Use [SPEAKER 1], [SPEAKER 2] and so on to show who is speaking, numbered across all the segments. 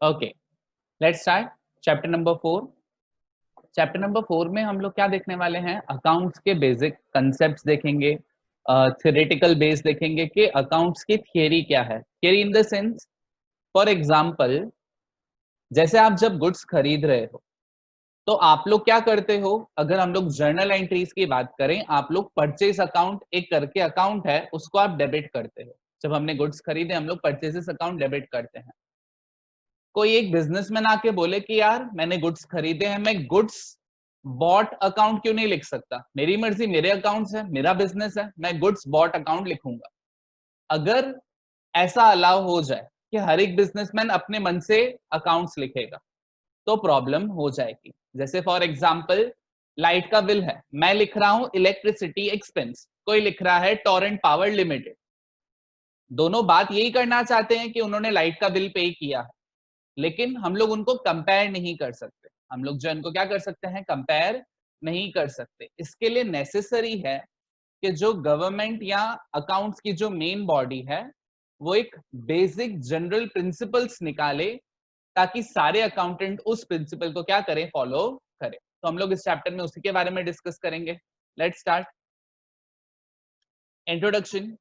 [SPEAKER 1] Okay, let's start chapter number 4। Chapter number 4 में हम लोग क्या देखने वाले हैं? अकाउंट्स के बेसिक कंसेप्ट्स देखेंगे, थ्योरेटिकल बेस देखेंगे कि अकाउंट्स की थियरी क्या है। Theory in the sense, for example, जैसे आप जब गुड्स खरीद रहे हो तो आप लोग क्या करते हो? अगर हम लोग जर्नल एंट्रीज की बात करें, आप लोग परचेज अकाउंट एक करके अकाउंट है, उसको आप डेबिट करते हो। जब हमने गुड्स खरीदे हम लोग परचेजेस अकाउंट डेबिट करते हैं। कोई एक बिजनेसमैन आके बोले कि यार मैंने गुड्स खरीदे हैं, मैं गुड्स बॉट अकाउंट क्यों नहीं लिख सकता? मेरी मर्जी, मेरे अकाउंट्स है, मेरा बिजनेस है, मैं गुड्स बॉट अकाउंट लिखूंगा। अगर ऐसा अलाउ हो जाए कि हर एक बिजनेसमैन अपने मन से अकाउंट्स लिखेगा तो प्रॉब्लम हो जाएगी। जैसे फॉर एग्जांपल, लाइट का बिल है, मैं लिख रहा हूं इलेक्ट्रिसिटी एक्सपेंस, कोई लिख रहा है टोरेंट पावर लिमिटेड। दोनों बात यही करना चाहते हैं कि उन्होंने लाइट का बिल पे किया है, लेकिन हम लोग उनको कंपेयर नहीं कर सकते। हम लोग जो इनको क्या कर सकते हैं? कंपेयर नहीं कर सकते। इसके लिए नेसेसरी है कि जो गवर्नमेंट या अकाउंट्स की जो मेन बॉडी है वो एक बेसिक जनरल प्रिंसिपल्स निकाले, ताकि सारे अकाउंटेंट उस प्रिंसिपल को क्या करें? फॉलो करें। तो हम लोग इस चैप्टर में उसी के बारे में डिस्कस करेंगे। Let's start. Introduction.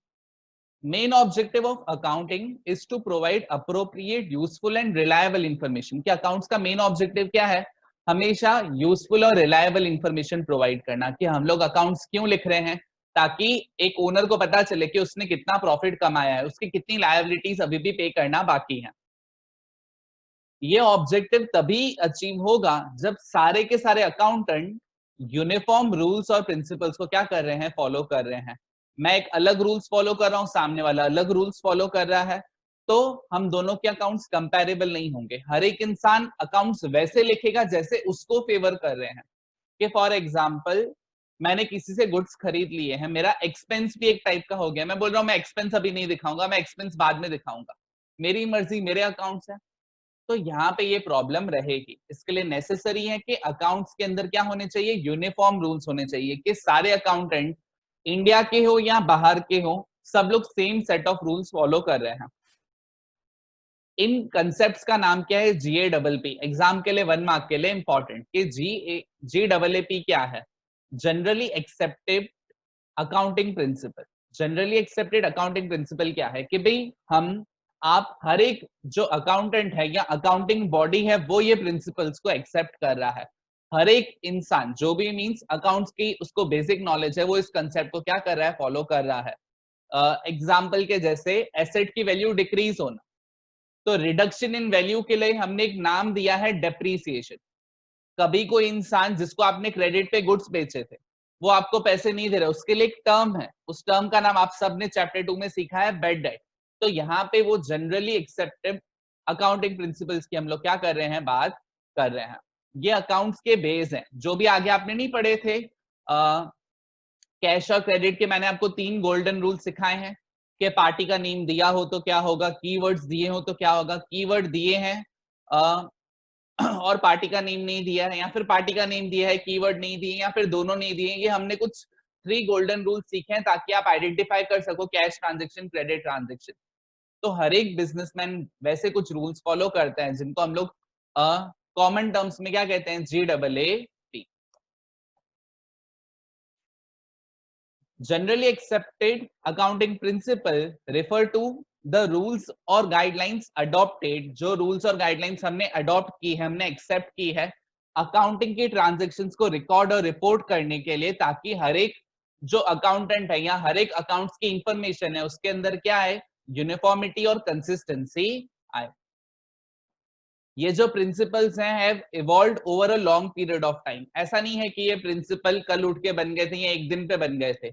[SPEAKER 1] Main objective of accounting is to provide appropriate, useful and reliable information. कि अकाउंट्स का मेन ऑब्जेक्टिव क्या है? हमेशा यूजफुल और रिलायबल इंफॉर्मेशन प्रोवाइड करना। कि हम लोग अकाउंट्स क्यों लिख रहे हैं? ताकि एक ओनर को पता चले कि उसने कितना प्रॉफिट कमाया है, उसकी कितनी लायबिलिटीज अभी भी पे करना बाकी है। ये ऑब्जेक्टिव तभी अचीव होगा जब सारे के सारे अकाउंटेंट यूनिफॉर्म रूल्स और प्रिंसिपल्स को क्या कर रहे हैं? फॉलो कर रहे हैं। मैं एक अलग रूल्स फॉलो कर रहा हूं, सामने वाला अलग रूल्स फॉलो कर रहा है, तो हम दोनों के अकाउंट्स कंपैरेबल नहीं होंगे। हर एक इंसान अकाउंट्स वैसे लिखेगा जैसे उसको फेवर कर रहे हैं। कि फॉर एग्जाम्पल, मैंने किसी से गुड्स खरीद लिए हैं, मेरा एक्सपेंस भी एक टाइप का हो गया। मैं बोल रहा हूं मैं एक्सपेंस अभी नहीं दिखाऊंगा, मैं एक्सपेंस बाद में दिखाऊंगा, मेरी मर्जी, मेरे अकाउंट्स है। तो यहाँ पे ये प्रॉब्लम रहेगी। इसके लिए नेसेसरी है कि अकाउंट्स के अंदर क्या होने चाहिए? यूनिफॉर्म रूल्स होने चाहिए कि सारे अकाउंटेंट, इंडिया के हो या बाहर के हो, सब लोग same set of rules follow कर रहे हैं। इन कंसेप्ट्स का नाम क्या है? GAPP। एग्जाम के लिए 1 मार्क के लिए इंपॉर्टेंट। कि GAPP क्या है? Generally accepted accounting principal. Generally accepted accounting principal क्या है? कि भाई हम, आप, हर एक जो अकाउंटेंट है या अकाउंटिंग बॉडी है वो ये प्रिंसिपल्स को एक्सेप्ट कर रहा है। हर एक इंसान जो भी मींस अकाउंट्स की उसको बेसिक नॉलेज है, वो इस कंसेप्ट को क्या कर रहा है? फॉलो कर रहा है। एग्जाम्पल के जैसे एसेट की वैल्यू डिक्रीज होना, तो रिडक्शन इन वैल्यू के लिए हमने एक नाम दिया है डेप्रीसिएशन। कभी कोई इंसान जिसको आपने क्रेडिट पे गुड्स बेचे थे, वो आपको पैसे नहीं दे रहे, उसके लिए एक टर्म है, उस टर्म का नाम आप सबने चैप्टर 2 में सीखा है, बैड डेट। तो यहाँ पे वो जनरली एक्सेप्टेड अकाउंटिंग प्रिंसिपल्स की हम लोग क्या कर रहे हैं? बात कर रहे हैं। ये अकाउंट्स के बेस हैं। जो भी आगे आपने नहीं पढ़े थे कैश और क्रेडिट के, मैंने आपको 3 गोल्डन रूल सिखाए हैं। कि पार्टी का नेम दिया हो तो क्या होगा, कीवर्ड्स दिए हो तो क्या होगा। कीवर्ड दिए हैं और पार्टी का नेम नहीं दिया है, या फिर पार्टी का नेम दिया है, कीवर्ड नहीं दिए, या फिर दोनों नहीं दिए। ये हमने कुछ 3 गोल्डन रूल सीखे हैं ताकि आप आइडेंटिफाई कर सको कैश ट्रांजेक्शन, क्रेडिट ट्रांजेक्शन। तो हर एक बिजनेसमैन वैसे कुछ रूल्स फॉलो करते हैं जिनको हम लोग कॉमन टर्म्स में क्या कहते हैं? GAAP। Generally accepted accounting principle refer to the rules और गाइडलाइंस अडॉप्टेड। जो रूल्स और गाइडलाइंस हमने अडॉप्ट की है, हमने एक्सेप्ट की है अकाउंटिंग की ट्रांजेक्शंस को रिकॉर्ड और रिपोर्ट करने के लिए, ताकि हर एक जो अकाउंटेंट है या हर एक अकाउंट्स की इंफॉर्मेशन है उसके अंदर क्या है? यूनिफॉर्मिटी और कंसिस्टेंसी आए। ये जो प्रिंसिपल्स हैं have evolved over a long period of time. ऐसा नहीं है कि ये प्रिंसिपल कल उठ के बन गए थे या एक दिन पे बन गए थे।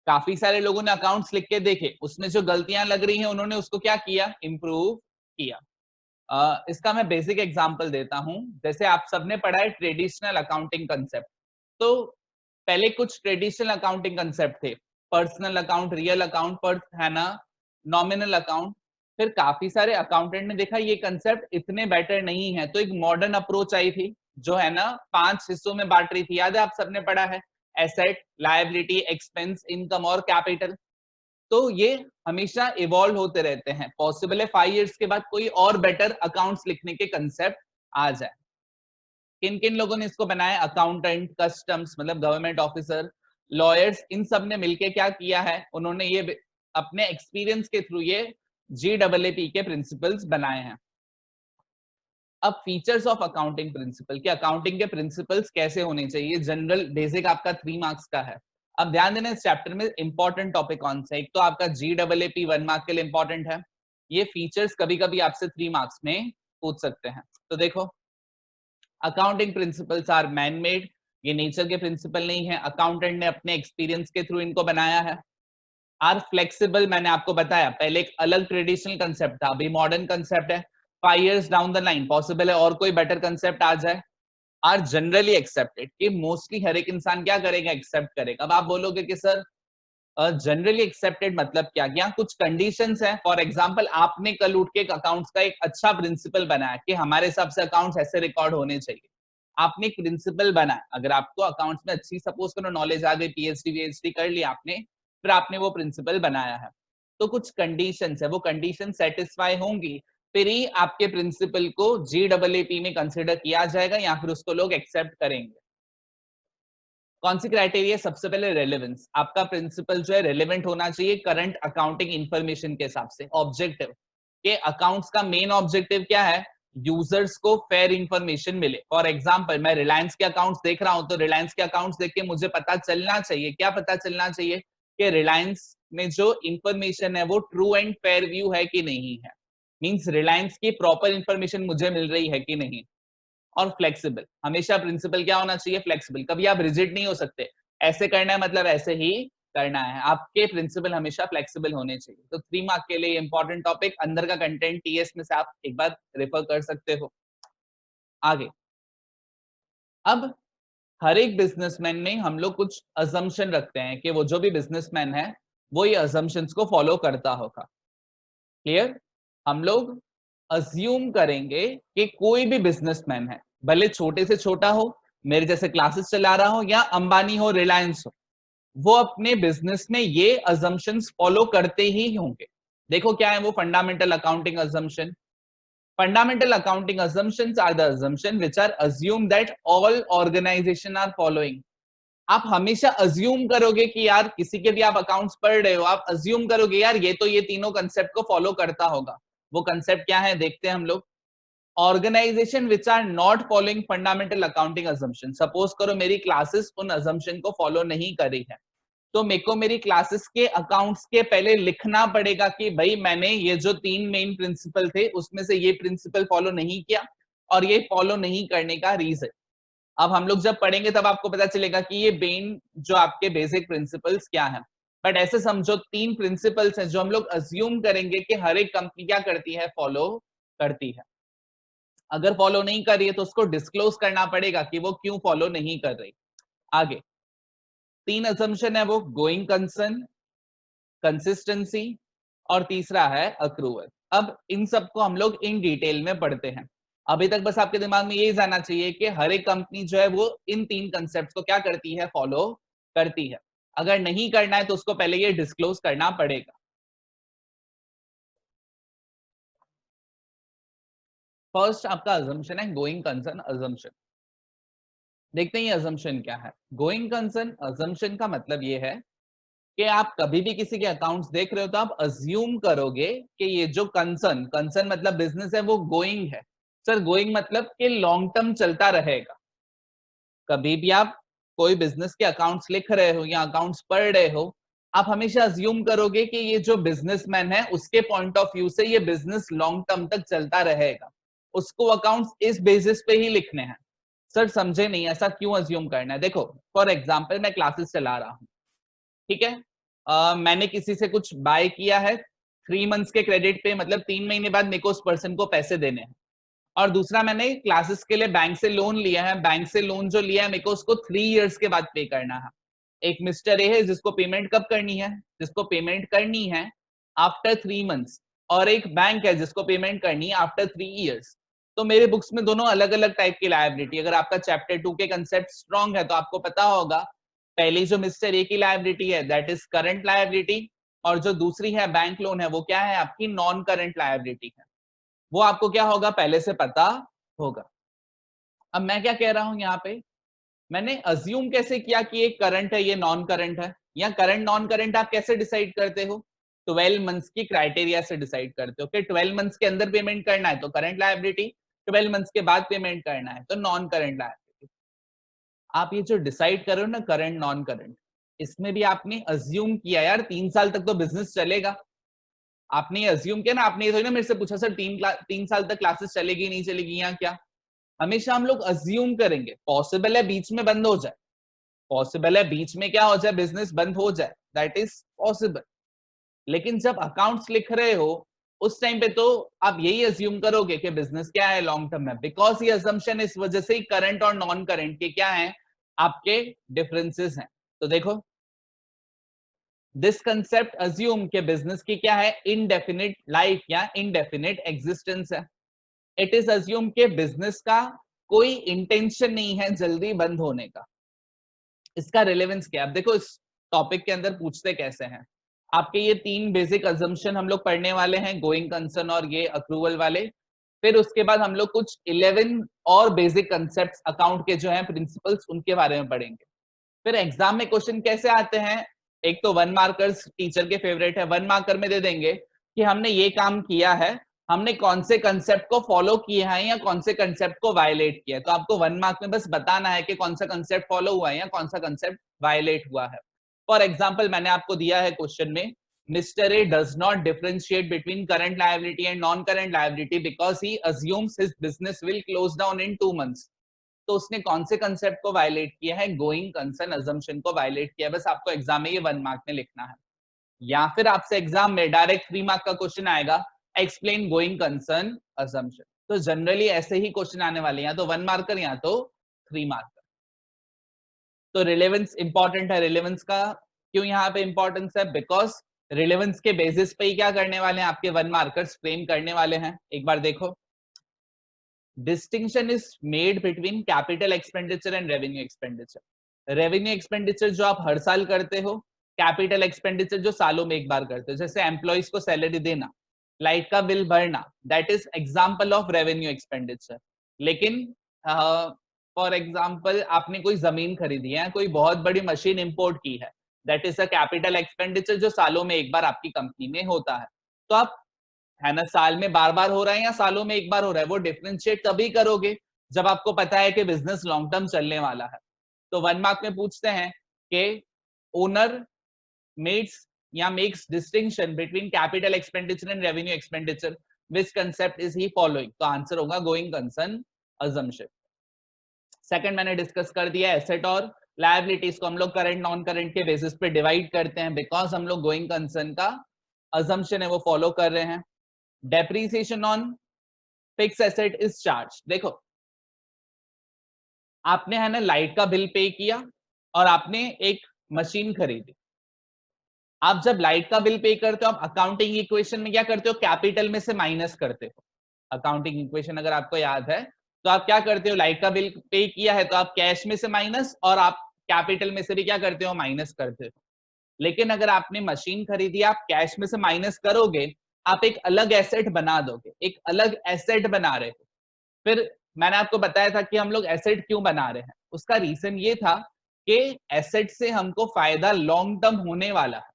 [SPEAKER 1] काफी सारे लोगों ने अकाउंट्स लिख के देखे, उसमें जो गलतियां लग रही हैं उन्होंने उसको क्या किया? इंप्रूव किया। इसका मैं बेसिक एग्जांपल देता हूं। जैसे आप सबने पढ़ा है ट्रेडिशनल अकाउंटिंग कंसेप्ट, तो पहले कुछ ट्रेडिशनल अकाउंटिंग कंसेप्ट थे, पर्सनल अकाउंट, रियल अकाउंट, पर है ना, नॉमिनल अकाउंट। फिर काफी सारे अकाउंटेंट ने देखा ये कंसेप्ट इतने बेटर नहीं है, तो एक मॉडर्न अप्रोच आई थी जो है ना 5 हिस्सों में बांट रही थी। याद है? आप सबने पढ़ा है, एसेट, लायबिलिटी, एक्सपेंस, इनकम और कैपिटल। तो ये हमेशा इवॉल्व होते रहते हैं। पॉसिबल है 5 इयर्स के बाद कोई और बेटर अकाउंट्स लिखने के कंसेप्ट आ जाए। किन किन लोगों ने इसको बनाया? अकाउंटेंट, कस्टम्स मतलब गवर्नमेंट ऑफिसर, लॉयर्स, इन सब ने मिलके क्या किया है, उन्होंने ये अपने एक्सपीरियंस के थ्रू ये GAAP के प्रिंसिपल्स बनाए हैं। अब फीचर्स ऑफ अकाउंटिंग प्रिंसिपल, कि अकाउंटिंग के प्रिंसिपल्स कैसे होने चाहिए, जनरल बेसिक आपका 3 मार्क्स का है। अब ध्यान देना, इस चैप्टर में इंपॉर्टेंट टॉपिक कौन सा है? एक तो आपका GAAP 1 मार्क के लिए इंपॉर्टेंट है। ये फीचर्स कभी कभी आपसे 3 मार्क्स में पूछ सकते हैं। तो देखो, accounting principles are man made, ये नेचर के प्रिंसिपल नहीं है, अकाउंटेंट ने अपने एक्सपीरियंस के थ्रू इनको बनाया है। आर फ्लेक्सिबल, मैंने आपको बताया पहले एक अलग ट्रेडिशनल कंसेप्ट था, अभी मॉडर्न कंसेप्ट है। 5 years down the line possible है और कोई बेटर कंसेप्ट आ जाए। आर जनरली एक्सेप्टेड, कि मोस्टली हर एक इंसान क्या करेगा? एक्सेप्ट करेगा। अब आप बोलोगे कि सर जनरली एक्सेप्टेड मतलब क्या? यहाँ कुछ कंडीशंस हैं। फॉर एग्जांपल, आपने कल उठ के अकाउंट्स का एक अच्छा प्रिंसिपल बनाया कि हमारे हिसाब से अकाउंट्स ऐसे रिकॉर्ड होने चाहिए। आपने एक प्रिंसिपल बनाया, अगर आपको अकाउंट्स में अच्छी सपोज करो नॉलेज आ गई, PhD कर लिया आपने, फिर आपने वो प्रिंसिपल बनाया है, तो कुछ कंडीशंस है, वो कंडीशन सेटिस्फाई होंगी, फिर ही आपके प्रिंसिपल को GAAP में कंसिडर किया जाएगा या फिर उसको लोग एक्सेप्ट करेंगे। कौन सी क्राइटेरिया? सबसे पहले रेलेवेंस, आपका प्रिंसिपल जो है रेलेवेंट होना चाहिए करंट अकाउंटिंग इंफॉर्मेशन के हिसाब से। ऑब्जेक्टिव, के अकाउंट्स का मेन ऑब्जेक्टिव क्या है? यूजर्स को फेयर इंफॉर्मेशन मिले। फॉर एग्जांपल, मैं रिलायंस के अकाउंट्स देख रहा हूं, तो रिलायंस के अकाउंट्स देख के मुझे पता चलना चाहिए, क्या पता चलना चाहिए? कि रिलायंस में जो इंफॉर्मेशन है वो ट्रू एंड फेयर व्यू है कि नहीं है, मींस रिलायंस की प्रॉपर इंफॉर्मेशन मुझे मिल रही है कि नहीं। और फ्लेक्सिबल, हमेशा प्रिंसिपल क्या होना चाहिए? फ्लेक्सिबल, कभी आप रिजिड नहीं हो सकते, ऐसे करना है मतलब ऐसे ही करना है, आपके प्रिंसिपल हमेशा फ्लेक्सिबल होने चाहिए। तो 3 मार्क के लिए इंपॉर्टेंट टॉपिक, अंदर का कंटेंट TS में से आप एक बार रेफर कर सकते हो। आगे, अब हर एक बिजनेसमैन में हम लोग कुछ अजम्पशन रखते हैं कि वो जो भी बिजनेसमैन है वो ये अजम्पशंस को फॉलो करता होगा। क्लियर? हम लोग अज्यूम करेंगे कि कोई भी बिजनेसमैन है, भले छोटे से छोटा हो, मेरे जैसे क्लासेस चला रहा हो, या अंबानी हो, रिलायंस हो, वो अपने बिजनेस में ये अजम्पशंस फॉलो करते ही होंगे। देखो क्या है वो fundamental accounting assumption. Fundamental accounting assumptions are the assumption which are assumed that all organization are following। आप हमेशा अज्यूम करोगे कि यार किसी के भी आप अकाउंट्स पढ़ रहे हो, आप अज्यूम करोगे यार ये तो ये तीनों कंसेप्ट को फॉलो करता होगा। वो कंसेप्ट क्या है देखते हैं हम लोग। Organisation which are not following fundamental accounting assumption, suppose करो मेरी क्लासेस उन assumption को फॉलो नहीं करी है, तो मेरे को मेरी क्लासेस के अकाउंट्स के पहले लिखना पड़ेगा कि भाई मैंने ये जो 3 मेन प्रिंसिपल थे उसमें से ये प्रिंसिपल फॉलो नहीं किया और ये फॉलो नहीं करने का रीजन। अब हम लोग जब पढ़ेंगे तब आपको पता चलेगा कि ये मेन जो आपके बेसिक प्रिंसिपल्स क्या है। बट ऐसे समझो 3 प्रिंसिपल्स हैं जो हम लोग अज्यूम करेंगे कि हर एक कंपनी क्या करती है? फॉलो करती है। अगर फॉलो नहीं कर रही है तो उसको डिस्क्लोज करना पड़ेगा कि वो क्यों फॉलो नहीं कर रही। आगे 3 असम्पशन है वो, गोइंग कंसर्न, कंसिस्टेंसी और तीसरा है अक्रूवल। अब इन सबको हम लोग इन डिटेल में पढ़ते हैं। अभी तक बस आपके दिमाग में यही जाना चाहिए कि हर एक कंपनी जो है वो इन 3 कंसेप्ट को क्या करती है? फॉलो करती है। अगर नहीं करना है तो उसको पहले ये डिस्क्लोज करना पड़ेगा। फर्स्ट आपका अजम्पशन है गोइंग कंसर्न अजम्पशन। देखते हैं ये अजम्पशन क्या है। गोइंग कंसर्न अजम्पशन का मतलब ये है कि आप कभी भी किसी के अकाउंट्स देख रहे हो तो आप अज्यूम करोगे कि ये जो कंसर्न, कंसर्न मतलब बिजनेस है, वो गोइंग है। सर गोइंग मतलब कि लॉन्ग टर्म चलता रहेगा। कभी भी आप कोई बिजनेस के अकाउंट्स लिख रहे हो या अकाउंट्स पढ़ रहे हो, आप हमेशा अज्यूम करोगे कि ये जो बिजनेसमैन है उसके पॉइंट ऑफ व्यू से ये बिजनेस लॉन्ग टर्म तक चलता रहेगा, उसको अकाउंट्स इस बेसिस पे ही लिखने हैं। सर समझे नहीं, ऐसा क्यों अज्यूम करना है? देखो फॉर एग्जाम्पल मैं क्लासेस चला रहा हूँ, ठीक है, मैंने किसी से कुछ बाय किया है 3 मंथ्स के क्रेडिट पे, मतलब 3 महीने बाद मेरे को उस पर्सन को पैसे देने हैं। और दूसरा मैंने क्लासेस के लिए बैंक से लोन लिया है, बैंक से लोन जो लिया है मेरे को उसको 3 इयर्स के बाद पे करना है। एक मिस्टर ए है जिसको पेमेंट कब करनी है? जिसको पेमेंट करनी है आफ्टर 3 मंथ्स, और एक बैंक है जिसको पेमेंट करनी है आफ्टर 3 इयर्स। तो मेरे बुक्स में दोनों अलग अलग टाइप की लायबिलिटी। अगर आपका चैप्टर 2 के कंसेप्ट स्ट्रॉन्ग है तो आपको पता होगा पहली जो मिस्टर ए की लायबिलिटी है दैट इज करंट लायबिलिटी, और जो दूसरी है बैंक लोन है वो क्या है, आपकी नॉन करंट लायबिलिटी है। वो आपको क्या होगा, पहले से पता होगा। अब मैं क्या कह रहा हूं यहाँ पे, मैंने अज्यूम कैसे किया कि ये करंट है ये नॉन करंट है, या करंट नॉन करंट आप कैसे डिसाइड करते हो, 12 मंथ्स की क्राइटेरिया से डिसाइड करते हो कि 12 मंथ्स के अंदर पेमेंट करना है तो करंट लायबिलिटी, 12 मंथ्स के बाद पेमेंट करना है तो नॉन करंट लायबिलिटी। आप ये जो डिसाइड करो ना करंट नॉन करंट, इसमें भी आपने अज्यूम किया यार 3 साल तक तो बिजनेस चलेगा। आपने ये अज्यूम किया ना, आपने ये थोड़ी ना मेरे से पूछा सर 3 साल तक क्लासेस चलेगी नहीं चलेगी या क्या। हमेशा हम लोग अज्यूम करेंगे, पॉसिबल है बीच में बंद हो जाए, पॉसिबल है बीच में क्या हो जाए, बिजनेस बंद हो जाए, दैट इज पॉसिबल। लेकिन जब अकाउंट्स लिख रहे हो उस टाइम पे तो आप यही अज्यूम करोगे कि बिजनेस क्या है लॉन्ग टर्म में, बिकॉज ये अजम्पशन इस वजह से ही करंट और नॉन करंट के क्या है, आपके डिफरेंसेस हैं। तो देखो, दिस कंसेप्ट अज्यूम के बिजनेस की क्या है, इनडेफिनिट लाइफ या इनडेफिनिट एग्जिस्टेंस है। इट इज अज्यूम के बिजनेस का कोई इंटेंशन नहीं है जल्दी बंद होने का। इसका रिलेवेंस क्या है, अब देखो इस टॉपिक के अंदर पूछते कैसे हैं, आपके ये 3 बेसिक अजम्पशन हम लोग पढ़ने वाले हैं, गोइंग कंसर्न और ये अक्रूवल वाले। फिर उसके बाद हम लोग कुछ 11 और बेसिक कंसेप्ट अकाउंट के जो हैं प्रिंसिपल्स, उनके बारे में पढ़ेंगे। फिर एग्जाम में क्वेश्चन कैसे आते हैं, एक तो 1 मार्कर्स टीचर के फेवरेट है, 1 मार्कर में दे देंगे कि हमने ये काम किया है, हमने कौन से कंसेप्ट को फॉलो किया है या कौन से कंसेप्ट को वायलेट किया है। तो आपको 1 मार्क में बस बताना है कि कौन सा कंसेप्ट फॉलो हुआ है या कौन सा कंसेप्ट वायलेट हुआ है। फॉर एग्जाम्पल मैंने आपको दिया है क्वेश्चन में, mister A does not differentiate between current liability and non current liability because he assumes his business will close down in 2 months. तो उसने कौन से कंसेप्ट को वायलेट किया है, गोइंग कंसर्न अजम्पशन को वायलेट किया है। बस आपको एग्जाम में ये 1 मार्क में लिखना है, या फिर आपसे एग्जाम में डायरेक्ट 3 मार्क का क्वेश्चन आएगा, एक्सप्लेन गोइंग कंसर्न अजम्पशन। तो जनरली ऐसे ही क्वेश्चन आने वाले हैं, या तो 1 मार्कर या तो 3 मार्कर। तो रिलेवेंस इंपॉर्टेंट है, रिलेवेंस का क्यों यहाँ पे इंपॉर्टेंस है, बिकॉज रिलेवेंस के बेसिस पे ही क्या करने वाले हैं, आपके 1 मार्कर्स फ्रेम करने वाले हैं। एक बार देखो, distinction is made between capital expenditure and revenue expenditure. Revenue expenditure जो आप हर साल करते हो, कैपिटल एक्सपेंडिचर जो सालों में एक बार करते हो, जैसे एम्प्लॉइज को सैलरी देना, लाइट का बिल भरना, that is example of revenue expenditure. लेकिन फॉर एग्जाम्पल आपने कोई जमीन खरीदी है, कोई बहुत बड़ी मशीन इंपोर्ट की है, that is a capital expenditure जो सालों में एक बार आपकी कंपनी में होता है। तो आप है ना, साल में बार बार हो रहा है या सालों में एक बार हो रहा है, वो डिफरेंशिएट तभी करोगे जब आपको पता है कि बिजनेस लॉन्ग टर्म चलने वाला है। तो 1 मार्क में पूछते हैं कि ओनर मेक्स या makes distinction between capital expenditure and revenue expenditure, which concept is he following. तो आंसर होगा गोइंग कंसर्न अजम्पशन। सेकंड मैंने डिस्कस कर दिया, एसेट और लायबिलिटीज को हम लोग करंट नॉन करंट के बेसिस पे डिवाइड करते हैं, बिकॉज हम लोग गोइंग कंसर्न का अजम्पशन है वो फॉलो कर रहे हैं। Depreciation on fix asset is charge. देखो, आपने है ना लाइट का बिल पे किया और आपने एक मशीन खरीदी। आप जब लाइट का बिल पे करते हो, आप अकाउंटिंग इक्वेशन में क्या करते हो, कैपिटल में से माइनस करते हो। अकाउंटिंग इक्वेशन अगर आपको याद है तो आप क्या करते हो, लाइट का बिल पे किया है तो आप कैश में से माइनस, और आप कैपिटल में से भी क्या करते हो, माइनस करते हो। लेकिन अगर आपने मशीन खरीदी, आप कैश में से माइनस करोगे, आप एक अलग एसेट बना दोगे, एक अलग एसेट बना रहे हो। फिर मैंने आपको बताया था कि हम लोग एसेट क्यों बना रहे हैं, उसका रीजन ये था कि एसेट से हमको फायदा लॉन्ग टर्म होने वाला है।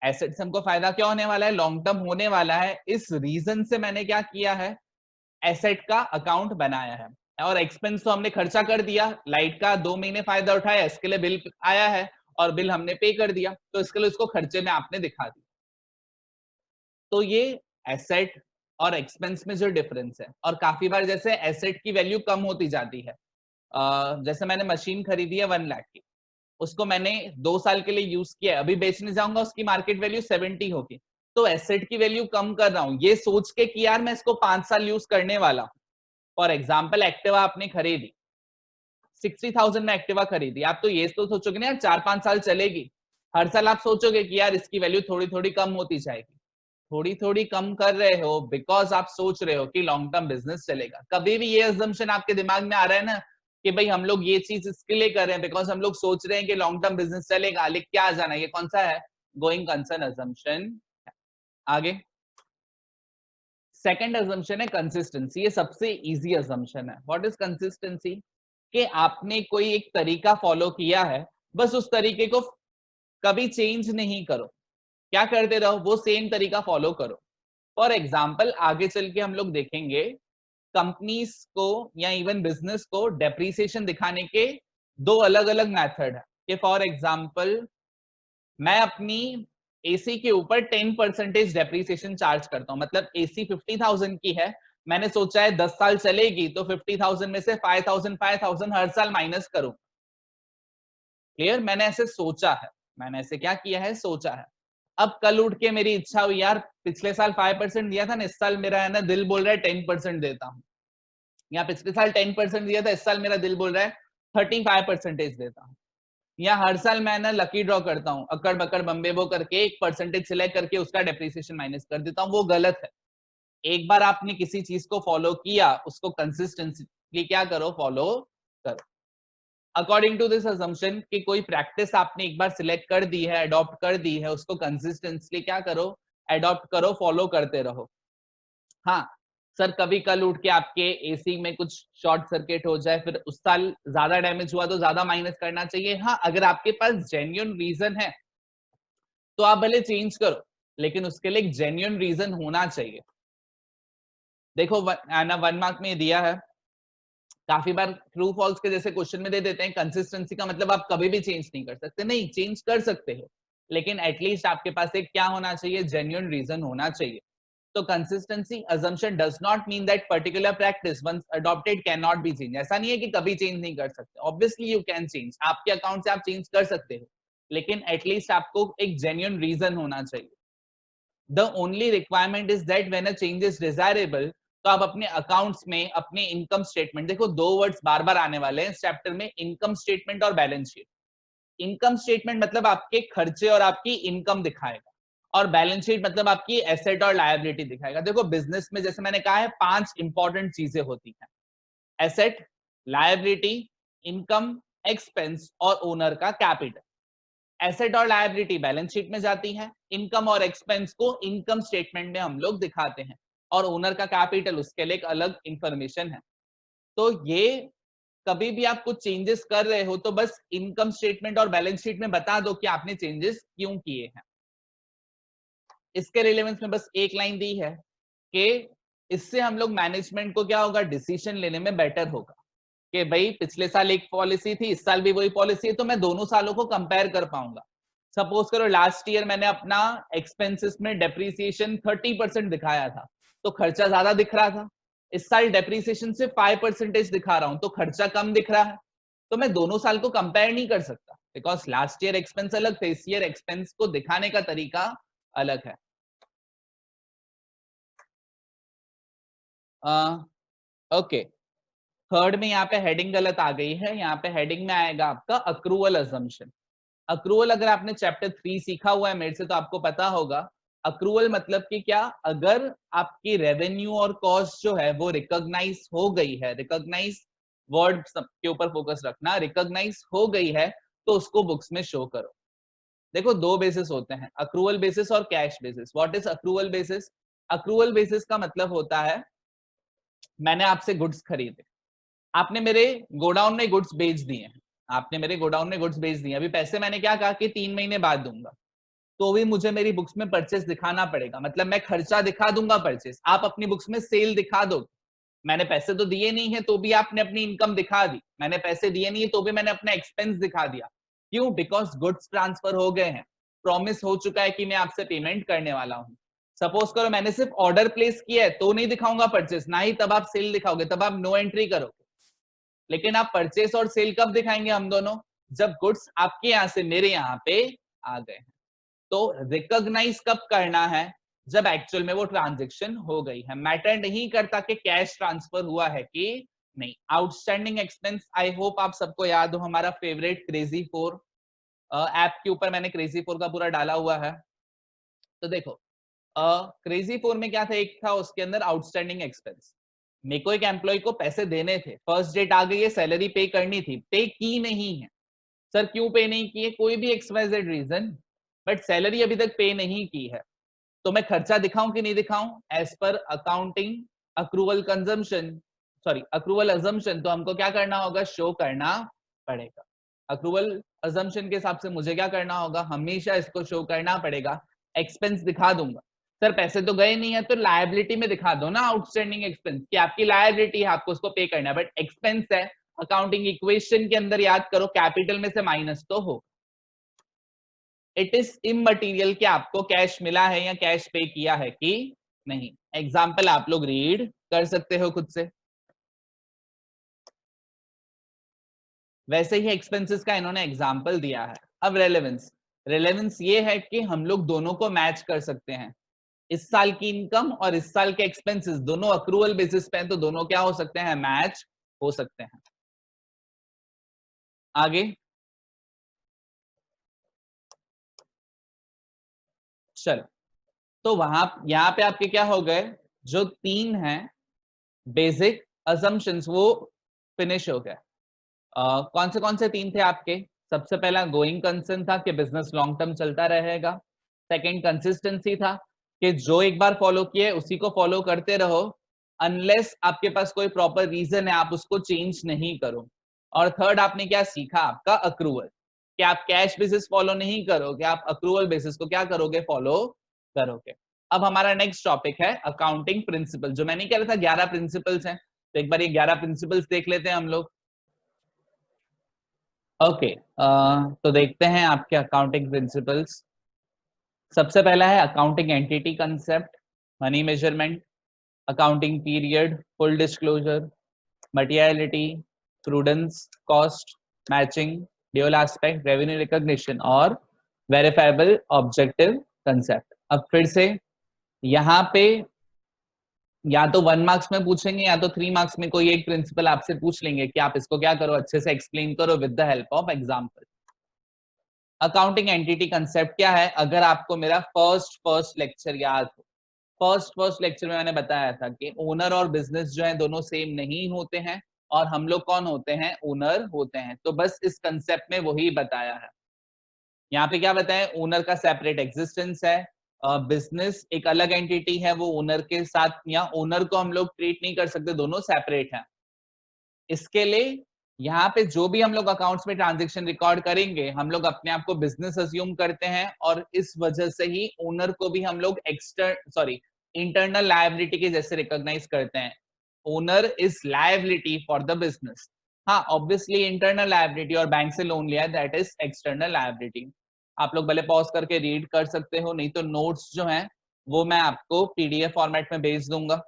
[SPEAKER 1] एसेट से हमको फायदा क्या होने वाला है, लॉन्ग टर्म होने वाला है। इस रीजन से मैंने क्या किया है, एसेट का अकाउंट बनाया है। और एक्सपेंस तो हमने खर्चा कर दिया, लाइट का 2 महीने फायदा उठाया, इसके लिए बिल आया है और बिल हमने पे कर दिया, तो इसके लिए उसको खर्चे में आपने दिखा दिया। तो ये एसेट और एक्सपेंस में जो डिफरेंस है, और काफी बार जैसे एसेट की वैल्यू कम होती जाती है, जैसे मैंने मशीन खरीदी है 1 लाख की, उसको मैंने 2 साल के लिए यूज किया है, अभी बेचने जाऊंगा उसकी मार्केट वैल्यू 70 होगी, तो एसेट की वैल्यू कम कर रहा हूं ये सोच के कि यार मैं इसको 5 साल यूज करने वाला हूं। फॉर एग्जाम्पल एक्टिवा आपने खरीदी, 60,000 में एक्टिवा खरीदी, आप तो ये तो सोचोगे ना यार 4-5 साल चलेगी। हर साल आप सोचोगे कि यार इसकी वैल्यू थोड़ी थोड़ी कम होती जाएगी। थोड़ी थोड़ी कम कर रहे हो बिकॉज आप सोच रहे हो कि लॉन्ग टर्म बिजनेस चलेगा। कभी भी ये अजम्पशन आपके दिमाग में आ रहा है ना कि भाई हम लोग ये चीज इसके लिए कर रहे हैं बिकॉज हम लोग सोच रहे हैं कि लॉन्ग टर्म बिजनेस चलेगा, लिख के आ जाना, ये कौन सा है, गोइंग कंसर्न अजम्पशन। आगे सेकंड अजम्पशन है कंसिस्टेंसी। ये सबसे इजी अजम्पशन है। What is consistency? कि आपने कोई एक तरीका फॉलो किया है, बस उस तरीके को कभी चेंज नहीं करो, क्या करते रहो, वो सेम तरीका फॉलो करो। फॉर एग्जाम्पल आगे चल के हम लोग देखेंगे कंपनीज को या इवन बिजनेस को डेप्रीसिएशन दिखाने के दो अलग अलग मेथड है। कि फॉर एग्जाम्पल मैं अपनी एसी के ऊपर 10% डेप्रीसिएशन चार्ज करता हूं, मतलब एसी 50,000 की है, मैंने सोचा है 10 साल चलेगी तो 50,000 में से 5,000 हर साल माइनस करूं। क्लियर? मैंने ऐसे सोचा है, मैंने ऐसे क्या किया है, सोचा है। अब कल उठ के मेरी इच्छा हुई यार पिछले साल 5% दिया था ना, इस साल मेरा है ना दिल बोल रहा है 10% देता हूं, या पिछले साल 10% दिया था, इस साल मेरा दिल बोल रहा है 35% देता हूं। या हर साल मैं ना लकी ड्रॉ करता हूं, अकड़ बकड़ बम्बे बो करके एक परसेंटेज सिलेक्ट करके उसका डेप्रिसिएशन माइनस कर देता हूं, वो गलत है। एक बार आपने किसी चीज को फॉलो किया, उसको कंसिस्टेंटली क्या करो, फॉलो करो। अकॉर्डिंग टू दिस असम्पशन कि कोई प्रैक्टिस आपने एक बार सिलेक्ट कर दी है, अडॉप्ट कर दी है, उसको कंसिस्टेंटली क्या करो, अडॉप्ट करो, फॉलो करते रहो। हाँ सर, कभी कल उठ के आपके एसी में कुछ शॉर्ट सर्किट हो जाए, फिर उस साल ज्यादा डैमेज हुआ तो ज्यादा माइनस करना चाहिए। हाँ, अगर आपके पास जेन्युइन रीजन है तो आप भले चेंज करो, लेकिन उसके लिए एक जेन्युइन रीजन होना चाहिए। देखो ना 1 मार्क में दिया है, काफी बार ट्रू फॉल्स के जैसे क्वेश्चन में दे देते हैं कंसिस्टेंसी का मतलब आप कभी भी चेंज नहीं कर सकते। नहीं, चेंज कर सकते हो, लेकिन एटलीस्ट आपके पास एक क्या होना चाहिए, जेन्युइन रीजन होना चाहिए। तो consistency assumption does not mean that particular practice once adopted cannot be changed। ऐसा नहीं है कि कभी चेंज नहीं कर सकते, ऑब्वियसली यू कैन चेंज, आपके अकाउंट से आप चेंज कर सकते हो, लेकिन एटलीस्ट आपको एक जेन्युइन रीजन होना चाहिए। The only requirement is that when a change is desirable, तो आप अपने अकाउंट्स में अपने इनकम स्टेटमेंट, देखो दो वर्ड्स बार बार आने वाले हैं इस चैप्टर में, इनकम स्टेटमेंट और बैलेंस शीट। इनकम स्टेटमेंट मतलब आपके खर्चे और आपकी इनकम दिखाएगा, और बैलेंस शीट मतलब आपकी एसेट और लायबिलिटी दिखाएगा। देखो बिजनेस में जैसे मैंने कहा है 5 इंपॉर्टेंट चीजें होती हैं, एसेट, लायबिलिटी, इनकम, एक्सपेंस और ओनर का कैपिटल। एसेट और लायबिलिटी बैलेंस शीट में जाती है, इनकम और एक्सपेंस को इनकम स्टेटमेंट में हम लोग दिखाते हैं, और ओनर का कैपिटल उसके लिए एक अलग इंफॉर्मेशन है। तो ये कभी भी आप कुछ चेंजेस कर रहे हो तो बस इनकम स्टेटमेंट और बैलेंस शीट में बता दो कि आपने चेंजेस क्यों किए हैं। इसके रिलेवेंस में बस एक लाइन दी है कि इससे हम लोग मैनेजमेंट को क्या होगा, डिसीजन लेने में बेटर होगा। कि भाई पिछले साल एक पॉलिसी थी, इस साल भी वही पॉलिसी है, तो मैं दोनों सालों को कंपेयर कर पाऊंगा। सपोज करो लास्ट ईयर मैंने अपना एक्सपेंसेस में डेप्रीसिएशन 30% दिखाया था, तो खर्चा ज्यादा दिख रहा था। इस साल डेप्रीसिएशन से 5% दिखा रहा हूं, तो खर्चा कम दिख रहा है। तो मैं दोनों साल को कंपेयर नहीं कर सकता, बिकॉज लास्ट ईयर एक्सपेंस अलग थे, इस ईयर एक्सपेंस को दिखाने का तरीका अलग है। ओके, थर्ड में यहाँ पे हेडिंग गलत आ गई है, यहाँ पे हेडिंग में आएगा आपका अक्रूवल अजम्पशन। अक्रूवल अगर आपने चैप्टर 3 सीखा हुआ है मेरे से तो आपको पता होगा, अक्रूवल मतलब कि क्या, अगर आपकी रेवेन्यू और कॉस्ट जो है वो रिकॉग्नाइज हो गई है, रिकॉग्नाइज वर्ड के ऊपर फोकस रखना, रिकॉग्नाइज हो गई है तो उसको बुक्स में शो करो। देखो दो बेसिस होते हैं, अक्रूवल बेसिस और cash basis. What is accrual basis? Accrual basis का मतलब होता है मैंने आपसे गुड्स खरीदे, आपने मेरे गोडाउन में गुड्स बेच दिए हैं, आपने मेरे गोडाउन में गुड्स बेच दिए, अभी पैसे मैंने क्या कहा कि 3 महीने बाद दूंगा, तो भी मुझे मेरी बुक्स में परचेस दिखाना पड़ेगा, मतलब मैं खर्चा दिखा दूंगा, परचेस आप अपनी बुक्स में सेल दिखा दो। मैंने पैसे तो दिए नहीं है तो भी आपने अपनी इनकम दिखा दी, मैंने पैसे दिए नहीं है तो भी मैंने अपना एक्सपेंस दिखा दिया। क्यों? बिकॉज गुड्स ट्रांसफर हो गए हैं, प्रॉमिस हो चुका है कि मैं आपसे पेमेंट करने वाला हूं। सपोज करो मैंने सिर्फ ऑर्डर प्लेस किया है तो नहीं दिखाऊंगा परचेस, ना ही तब आप सेल दिखाओगे, तब आप नो एंट्री करोगे। लेकिन आप परचेस और सेल कब दिखाएंगे हम दोनों? जब गुड्स आपके यहां से मेरे यहाँ पे आ गए हैं। तो रिकॉग्नाइज कब करना है? जब एक्चुअल में वो ट्रांजेक्शन हो गई है। मैटर नहीं करता कि कैश ट्रांसफर हुआ है कि नहीं। आउटस्टैंडिंग एक्सपेंस, आई होप आप सबको याद हो, हमारा फेवरेट क्रेजी 4 ऐप के ऊपर मैंने क्रेजी 4 का पूरा डाला हुआ है। तो देखो क्रेजी 4 में क्या था, एक था उसके अंदर आउटस्टैंडिंग एक्सपेंस। मेरे को एक एम्प्लॉय को पैसे देने थे, फर्स्ट डेट आ गई है, सैलरी पे करनी थी, पे की नहीं है। सर क्यों पे नहीं किए? कोई भी एक्सवाइजेड रीजन, बट सैलरी अभी तक पे नहीं की है, तो मैं खर्चा दिखाऊं कि नहीं दिखाऊं? As per accounting accrual consumption, sorry accrual assumption, तो हमको क्या करना होगा? शो करना पड़ेगा। अक्रूवल अजम्पशन के हिसाब से मुझे क्या करना होगा? हमेशा इसको शो करना पड़ेगा। एक्सपेंस दिखा दूंगा, सर पैसे तो गए नहीं है, तो लायबिलिटी में दिखा दो ना आउटस्टैंडिंग एक्सपेंस, कि आपकी लायबिलिटी है, आपको उसको पे करना है, बट एक्सपेंस है। अकाउंटिंग इक्वेशन के अंदर याद करो, कैपिटल में से माइनस तो हो। इट इज इममटीरियल कि आपको कैश मिला है या कैश पे किया है कि नहीं। एग्जाम्पल आप लोग रीड कर सकते हो खुद से। वैसे ही एक्सपेंसेस का इन्होंने एग्जाम्पल दिया है। अब रेलेवेंस, रेलेवेंस ये है कि हम लोग दोनों को मैच कर सकते हैं। इस साल की इनकम और इस साल के एक्सपेंसेस दोनों अक्रूवल बेसिस पे हैं, तो दोनों क्या हो सकते हैं? मैच हो सकते हैं। आगे चलो, तो वहां यहां पे आपके क्या हो गए? जो तीन हैं बेसिक असम्पशंस वो फिनिश हो गए। कौन से तीन थे आपके? सबसे पहला गोइंग कंसर्न था कि बिजनेस लॉन्ग टर्म चलता रहेगा। सेकंड कंसिस्टेंसी था कि जो एक बार फॉलो किए उसी को फॉलो करते रहो, अनलेस आपके पास कोई प्रॉपर रीजन है आप उसको चेंज नहीं करो। और थर्ड आपने क्या सीखा? आपका अक्रूवल, कि आप कैश बेसिस फॉलो नहीं करोगे, आप अक्रूवल बेसिस को क्या करोगे? फॉलो करोगे। अब हमारा नेक्स्ट टॉपिक है अकाउंटिंग प्रिंसिपल। जो मैंने कह रहा था 11 प्रिंसिपल्स हैं, तो एक बार ये 11 प्रिंसिपल्स देख लेते हैं हम लोग। ओके तो देखते हैं आपके अकाउंटिंग प्रिंसिपल्स। सबसे पहला है accounting entity concept, money measurement, accounting period, full disclosure, materiality, prudence, cost, matching, dual aspect, revenue recognition और वेरीफाइबल ऑब्जेक्टिव कंसेप्ट। अब फिर से यहाँ पे या तो 1 मार्क्स में पूछेंगे या तो 3 मार्क्स में कोई एक प्रिंसिपल आपसे पूछ लेंगे कि आप इसको क्या करो, अच्छे से एक्सप्लेन करो with the help of example. Accounting entity concept क्या है? अगर आपको मेरा फर्स्ट लेक्चर याद हो, फर्स्ट लेक्चर में मैंने बताया था कि ओनर और बिजनेस जो है दोनों सेम नहीं होते हैं, और हम लोग कौन होते हैं? ओनर होते हैं। तो बस इस कंसेप्ट में वही बताया है। यहाँ पे क्या बताया? ओनर का सेपरेट एग्जिस्टेंस है, बिजनेस एक अलग एंटिटी है, वो ओनर के साथ, या ओनर को हम लोग ट्रीट नहीं कर सकते, दोनों सेपरेट हैं। इसके लिए यहाँ पे जो भी हम लोग अकाउंट्स में ट्रांजैक्शन रिकॉर्ड करेंगे, हम लोग अपने आप को बिजनेस अज्यूम करते हैं, और इस वजह से ही ओनर को भी हम लोग इंटरनल लायबिलिटी के जैसे रिकॉग्नाइज करते हैं। Owner is liability for the business. हाँ ऑब्वियसली इंटरनल लायबिलिटी, और बैंक से लोन लिया है, दैट इज एक्सटर्नल लायबिलिटी। आप लोग भले पॉज करके रीड कर सकते हो, नहीं तो नोट्स जो हैं वो मैं आपको पीडीएफ फॉर्मेट में भेज दूंगा।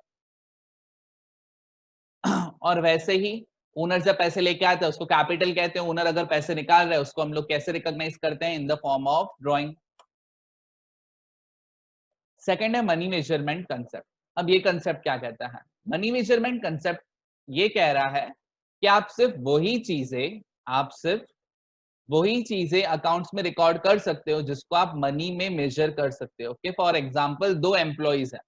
[SPEAKER 1] और वैसे ही ओनर जब पैसे लेके आता है उसको कैपिटल कहते हैं। ओनर अगर पैसे निकाल रहा है उसको हम लोग कैसे रिकॉग्नाइज करते हैं? In the form of drawing. Second है मनी मेजरमेंट कंसेप्ट। अब ये कंसेप्ट क्या कहता है? मनी मेजरमेंट कंसेप्ट ये कह रहा है कि आप सिर्फ वही चीजें अकाउंट्स में रिकॉर्ड कर सकते हो जिसको आप मनी में मेजर कर सकते हो। कि फॉर एग्जांपल दो एम्प्लॉइज है,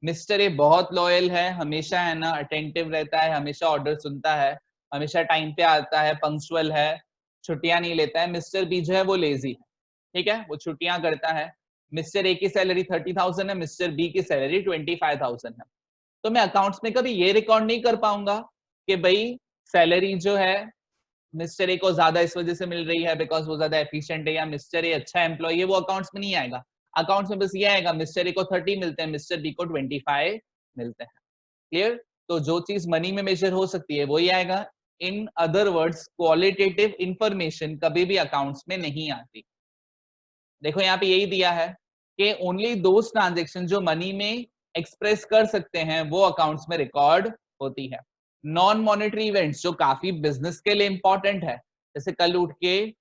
[SPEAKER 1] मिस्टर ए बहुत लॉयल है, हमेशा है ना अटेंटिव रहता है, हमेशा ऑर्डर सुनता है, हमेशा टाइम पे आता है, पंक्चुअल है, छुट्टियां नहीं लेता है। मिस्टर बी जो है वो लेजी है, ठीक है, वो छुट्टियां करता है। मिस्टर ए की सैलरी 30,000 है, मिस्टर बी की सैलरी 25,000 है। तो मैं अकाउंट्स में कभी ये रिकॉर्ड नहीं कर पाऊंगा कि भाई सैलरी जो है मिस्टर ए को ज्यादा इस वजह से मिल रही है बिकॉज वो ज्यादा एफिशिएंट है, या मिस्टर ए अच्छा एम्प्लॉय है, वो अकाउंट्स में नहीं आएगा। अकाउंट्स में बस ये आएगा मिस्टर ए को 30 मिलते हैं, मिस्टर बी को 25 मिलते हैं। क्लियर? तो जो चीज मनी में मेजर हो सकती है वही आएगा। In other words qualitative information कभी भी अकाउंट्स में नहीं आती। देखो यहाँ पे यही दिया है कि ओनली दोस ट्रांजेक्शन जो मनी में एक्सप्रेस कर सकते हैं वो अकाउंट्स में रिकॉर्ड होती है। नॉन मॉनेटरी इवेंट्स जो काफी बिजनेस के लिए इंपॉर्टेंट है, जैसे कल उठ के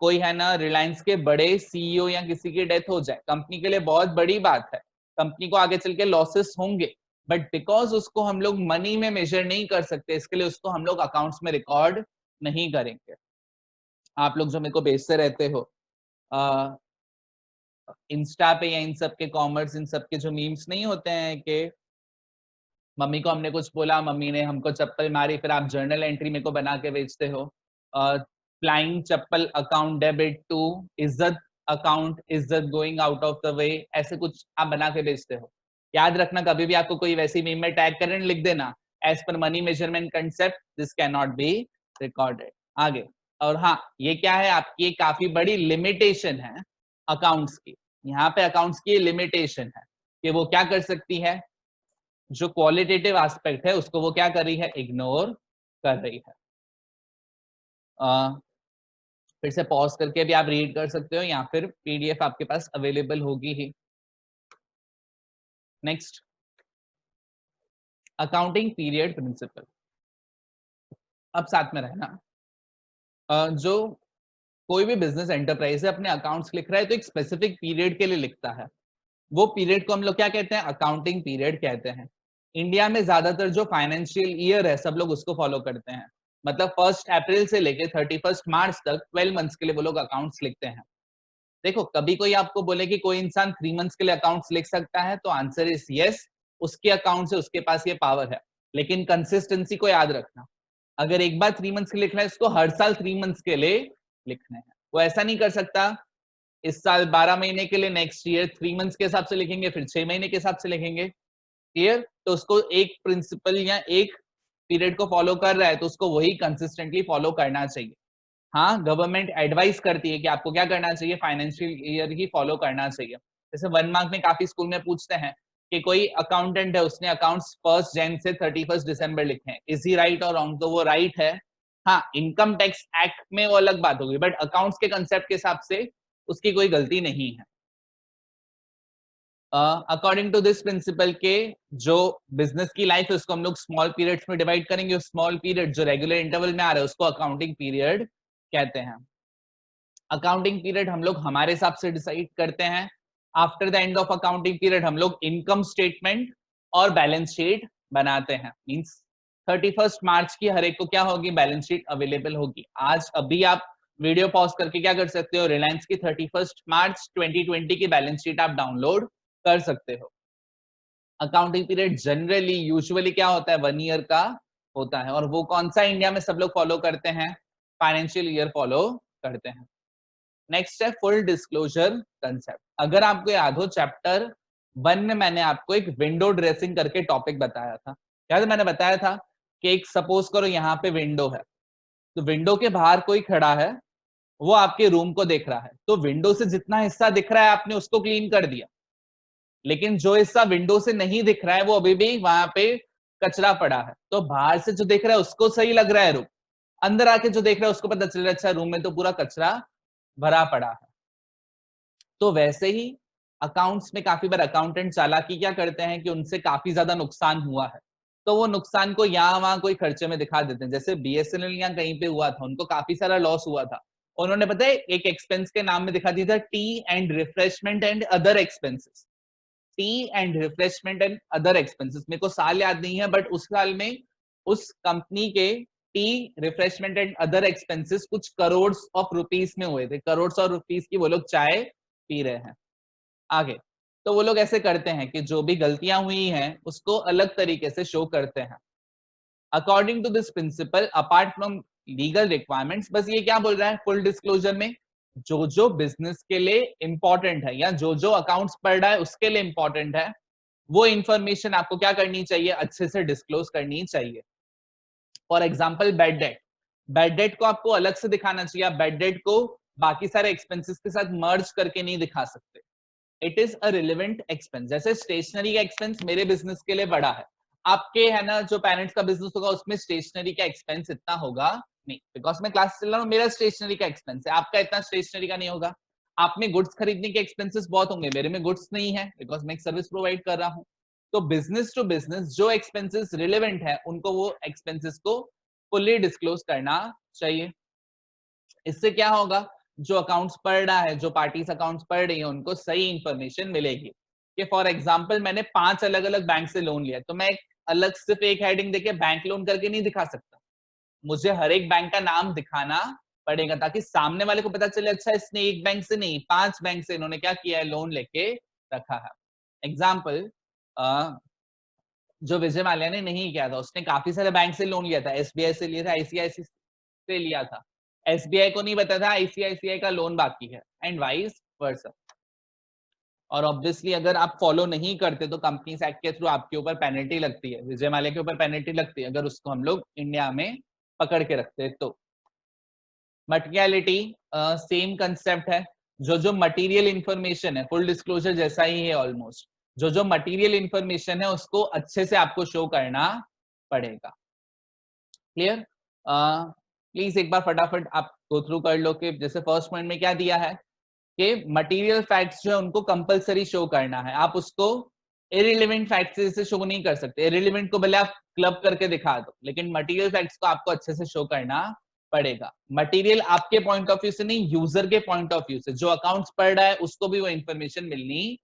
[SPEAKER 1] कोई है ना रिलायंस के बड़े सीईओ या किसी की डेथ हो जाए, कंपनी के लिए बहुत बड़ी बात है, कंपनी को आगे चल के लॉसेस होंगे, बट बिकॉज उसको हम लोग मनी में मेजर नहीं कर सकते, इसके लिए उसको हम लोग अकाउंट्स में रिकॉर्ड नहीं करेंगे। आप लोग जो मेरे को भेजते रहते हो इंस्टा पे या इन सब के कॉमर्स, इन सब के जो मीम्स नहीं होते हैं कि मम्मी को हमने कुछ बोला, मम्मी ने हमको चप्पल मारी, फिर आप जर्नल एंट्री मेरे को बना के बेचते हो। Flying chappal account debit to izzat account is just going out of the way, ऐसे कुछ आप बना के भेजते हो। याद रखना कभी भी आपको कोई वैसी मीम में टैग करें, लिख देना as per money measurement concept this can not be recorded. आगे, और हाँ ये क्या है आपकी एक काफी बड़ी लिमिटेशन है अकाउंट्स की, यहाँ पे अकाउंट्स की लिमिटेशन है कि वो क्या कर सकती है, जो क्वालिटेटिव एस्पेक्ट है उसको वो क्या कर रही है, इग्नोर कर रही है। फिर से पॉज करके भी आप रीड कर सकते हो या फिर पीडीएफ आपके पास अवेलेबल होगी ही। Next, accounting period principle. अब साथ में रहना, जो कोई भी बिजनेस एंटरप्राइज है अपने अकाउंट्स लिख रहा है तो एक स्पेसिफिक पीरियड के लिए लिखता है, वो पीरियड को हम लोग क्या कहते हैं, अकाउंटिंग पीरियड कहते हैं। इंडिया में ज्यादातर जो फाइनेंशियल ईयर है सब लोग उसको फॉलो करते हैं, मतलब 1 अप्रैल से लेके 31 मार्च तक 12 मंथ्स के लिए वो लोग अकाउंट्स लिखते हैं। देखो कभी कोई आपको बोले कि कोई इंसान 3 मंथ्स के लिए अकाउंट्स लिख सकता है, तो आंसर इज यस, उसके अकाउंट से उसके पास ये पावर है, लेकिन कंसिस्टेंसी को याद रखना। अगर एक बार 3 मंथ्स के लिए लिखना है, इसको हर साल 3 मंथ्स के लिए लिखना है। वो ऐसा नहीं कर सकता इस साल 12 महीने के लिए, नेक्स्ट ईयर 3 मंथ्स के हिसाब से लिखेंगे, फिर 6 महीने के हिसाब से लिखेंगे। क्लियर? तो उसको एक प्रिंसिपल या एक पीरियड को फॉलो कर रहा है तो उसको वही कंसिस्टेंटली फॉलो करना चाहिए। हाँ, गवर्नमेंट एडवाइस करती है कि आपको क्या करना चाहिए, फाइनेंशियल ईयर ही फॉलो करना चाहिए। जैसे 1 मार्क में काफी स्कूल में पूछते हैं कि कोई अकाउंटेंट है, उसने अकाउंट्स 1 जन से 31 दिसंबर लिखे हैं, इज ही राइट और रॉन्ग? तो वो राइट है। हाँ, इनकम टैक्स एक्ट में वो अलग बात होगी, बट अकाउंट्स के कंसेप्ट के हिसाब से उसकी कोई गलती नहीं है। अकॉर्डिंग टू दिस प्रिंसिपल के जो बिजनेस की लाइफ है उसको हम लोग स्मॉल पीरियड्स में डिवाइड करेंगे, स्मॉल पीरियड जो रेगुलर इंटरवल में आ रहा है उसको अकाउंटिंग पीरियड कहते हैं। अकाउंटिंग पीरियड हम लोग हमारे हिसाब से डिसाइड करते हैं। After the end of accounting period हम लोग इनकम स्टेटमेंट और बैलेंस शीट बनाते हैं। मींस 31 मार्च की हर एक को क्या होगी, बैलेंस शीट अवेलेबल होगी। आज अभी आप वीडियो पॉज करके क्या कर सकते हो, रिलायंस की 31 मार्च 2020 की बैलेंस शीट आप डाउनलोड कर सकते हो। अकाउंटिंग पीरियड जनरली यूजुअली क्या होता है, 1 ईयर का होता है, और वो कौन सा इंडिया में सब लोग फॉलो करते हैं, फाइनेंशियल ईयर फॉलो करते हैं। नेक्स्ट है फुल डिस्क्लोजर कंसेप्ट। अगर आपको याद हो चैप्टर 1 में मैंने आपको एक विंडो ड्रेसिंग करके टॉपिक बताया था, याद है मैंने बताया था कि एक सपोज करो यहाँ पे विंडो है, तो विंडो के बाहर कोई खड़ा है, वो आपके रूम को देख रहा है, तो विंडो से जितना हिस्सा दिख रहा है आपने उसको क्लीन कर दिया, लेकिन जो हिस्सा विंडो से नहीं दिख रहा है वो अभी भी वहां पे कचरा पड़ा है। तो बाहर से जो देख रहा है उसको सही लग रहा है रूम, अंदर आके जो देख रहा है उसको पता चल रहा है अच्छा रूम में तो पूरा कचरा भरा पड़ा है। तो वैसे ही अकाउंट्स में काफी बार अकाउंटेंट चालाकी क्या करते हैं कि उनसे काफी ज्यादा नुकसान हुआ है, तो वो नुकसान को यहाँ वहां कोई खर्चे में दिखा देते हैं। जैसे बीएसएनएल यहाँ कहीं पे हुआ था, उनको काफी सारा लॉस हुआ था, उन्होंने पता है एक एक्सपेंस के नाम में दिखा दिया था T and refreshment and other expenses. T and refreshment and other expenses, मेरे को साल याद नहीं है, बट उस साल में उस कंपनी के T refreshment and other expenses कुछ करोड़ ऑफ रुपीस में हुए थे, करोड़ ऑफ रुपीस की वो लोग चाय पी रहे हैं। आगे, तो वो लोग ऐसे करते हैं कि जो भी गलतियां हुई हैं उसको अलग तरीके से शो करते हैं। According to this principle apart from legal requirements, बस ये क्या बोल रहा है फुल डिस्क्लोजर में, जो जो बिजनेस के लिए इंपॉर्टेंट है या जो जो अकाउंट्स पढ़ रहा है उसके लिए इंपॉर्टेंट है, वो इंफॉर्मेशन आपको क्या करनी चाहिए, अच्छे से डिस्क्लोज करनी चाहिए। For example bad debt, bad debt को आपको अलग से दिखाना चाहिए, आप बैड डेट को बाकी सारे एक्सपेंसेस के साथ मर्ज करके नहीं दिखा सकते। It is a relevant expense. जैसे स्टेशनरी का एक्सपेंस मेरे बिजनेस के लिए बड़ा है, आपके है ना जो पेरेंट्स का बिजनेस होगा उसमें स्टेशनरी का एक्सपेंस इतना होगा नहीं, बिकॉज मैं क्लास चल रहा हूँ, मेरा स्टेशनरी का एक्सपेंस है, आपका इतना स्टेशनरी का नहीं होगा। आप में गुड्स खरीदने के एक्सपेंसेस बहुत होंगे, मेरे में गुड्स नहीं है बिकॉज मैं एक सर्विस प्रोवाइड कर रहा हूँ। तो बिजनेस टू बिजनेस जो एक्सपेंसेस रिलेवेंट है उनको वो एक्सपेंसेस को फुल्ली डिस्क्लोज करना चाहिए। इससे क्या होगा, जो अकाउंट्स पढ़ रहा है, जो पार्टीज अकाउंट्स पढ़ रही है उनको सही इंफॉर्मेशन मिलेगी। कि फॉर एग्जांपल मैंने 5 अलग अलग बैंक से लोन लिया, तो मैं अलग सिर्फ एक हेडिंग देके बैंक लोन करके नहीं दिखा सकता, मुझे हर एक बैंक का नाम दिखाना पड़ेगा ताकि सामने वाले को पता चले अच्छा इसने एक बैंक से नहीं 5 बैंक से इन्होंने क्या किया है, लोन लेके रखा है। एग्जाम्पल, जो विजय माल्या ने नहीं किया था, उसने काफी सारे बैंक से लोन लिया था, एसबीआई से लिया था, आईसीआईसी से लिया था, एसबीआई को नहीं पता था आईसीआईसीआई का लोन बाकी है, एंड वाइस वर्सा। और ऑब्वियसली अगर आप फॉलो नहीं करते तो कंपनीज एक्ट के थ्रू आपके ऊपर पेनल्टी लगती है, विजय माल्या के ऊपर पेनल्टी लगती है अगर उसको हम लोग इंडिया में पकड़ के रखते हैं तो। मटेरियलिटी सेम कंसेप्ट है, जो जो मटेरियल इंफॉर्मेशन है, फुल डिस्क्लोजर जैसा ही है ऑलमोस्ट, जो जो मटेरियल इंफॉर्मेशन है उसको अच्छे से आपको शो करना पड़ेगा। क्लियर? प्लीज एक बार फटाफट आप गो थ्रू कर लो कि जैसे फर्स्ट पॉइंट में क्या दिया है कि मटेरियल फैक्ट्स जो है उनको कंपलसरी शो करना है, आप उसको इरिलेवेंट फैक्ट्स से शो नहीं कर सकते। इरिलेवेंट को भले आप क्लब करके दिखा दो, लेकिन मटेरियल फैक्ट्स को आपको अच्छे से शो करना पड़ेगा। मटेरियल आपके पॉइंट ऑफ व्यू से नहीं, यूजर के पॉइंट ऑफ व्यू से, जो अकाउंट्स पढ़ रहा है उसको भी वो इंफॉर्मेशन मिलनी